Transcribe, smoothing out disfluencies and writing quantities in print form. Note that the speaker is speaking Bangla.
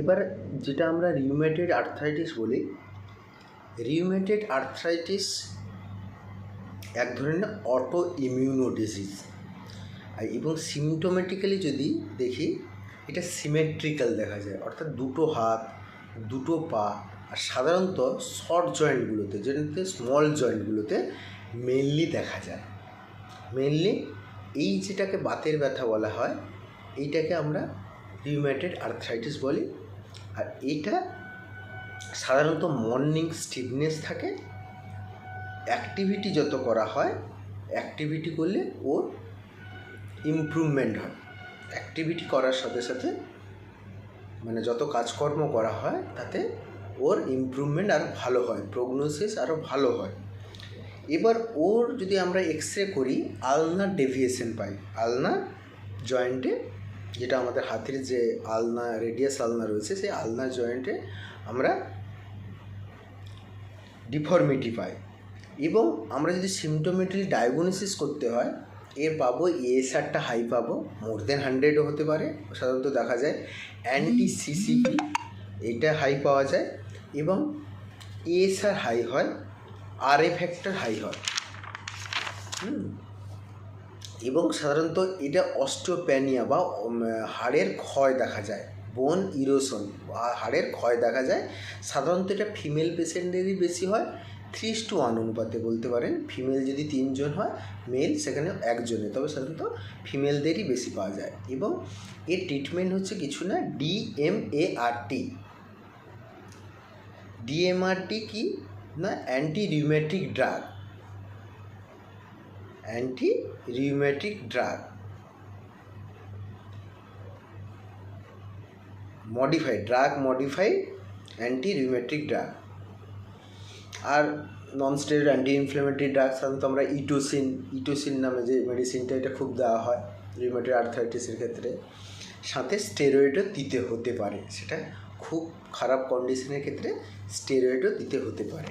এবার যেটা আমরা রিউমেটয়েড আর্থ্রাইটিস বলি, রিউমেটয়েড আর্থ্রাইটিস এক ধরনের অটো ইমিউনো ডিজিজ, এবং সিমটোমেটিক্যালি যদি দেখি এটা সিমেট্রিক্যাল দেখা যায়, অর্থাৎ দুটো হাত, দুটো পা, আর সাধারণত শর্ট জয়েন্টগুলোতে, যেটাতে স্মল জয়েন্টগুলোতে মেনলি দেখা যায়। মেনলি এই যেটাকে বাতের ব্যথা বলা হয়, এইটাকে আমরা রিউমেটয়েড আর্থ্রাইটিস বলি। আর এইটা সাধারণত মর্নিং স্টিফনেস থাকে, অ্যাক্টিভিটি যত করা হয়, অ্যাক্টিভিটি করলে ওর ইমপ্রুভমেন্ট হয়। অ্যাক্টিভিটি করার সাথে সাথে মানে যত কাজকর্ম করা হয় তাতে ওর ইমপ্রুভমেন্ট আরও ভালো হয়, প্রগনোসিস আরও ভালো হয়। এবার ওর যদি আমরা এক্স-রে করি, আলনার ডেভিয়েশন পাই, আলনার জয়েন্টে, যেটা আমাদের হাতের যে আলনা, রেডিয়াস আলনা রয়েছে, সেই আলনার জয়েন্টে আমরা ডিফর্মিটি পাই। এবং আমরা যদি সিমটোমেটিক্যালি ডায়াগনোসিস করতে হয়, এর পাবো এএসআরটা হাই পাবো, মোর দেন 100ও হতে পারে, সাধারণত দেখা যায় অ্যান্টি সিসিপি এটা হাই পাওয়া যায়, এবং এএসআর হাই হয়, আরএ ফ্যাক্টর হাই হয়। এবং সাধারণত এটা অস্টিওপ্যানিয়া বা হাড়ের ক্ষয় দেখা যায়, বোন ইরোশন, হাড়ের ক্ষয় দেখা যায়। সাধারণত এটা ফিমেল পেশেন্টদেরই বেশি হয়, 3:1 অনুপাতে বলতে পারেন। ফিমেল যদি 3 জন হয়, মেল সেখানে 1 জনে, তবে সাধারণত ফিমেলদেরই বেশি পাওয়া যায়। এবং এর ট্রিটমেন্ট হচ্ছে কিছু না, ডিএমএআরটি। ডিএমআরটি কি না, anti rheumatic drug, anti rheumatic drug, modified anti rheumatic drug. আর non steroid anti inflammatory drug, সাধারণত আমরা ইটোসিন নামে যে মেডিসিনটা, এটা খুব দেওয়া হয় রিউমেটয়েড আর্থ্রাইটিসের ক্ষেত্রে। সাথে স্টেরয়েডও দিতে হতে পারে, সেটা খুব খারাপ কন্ডিশনের ক্ষেত্রে স্টেরয়েডও দিতে হতে পারে।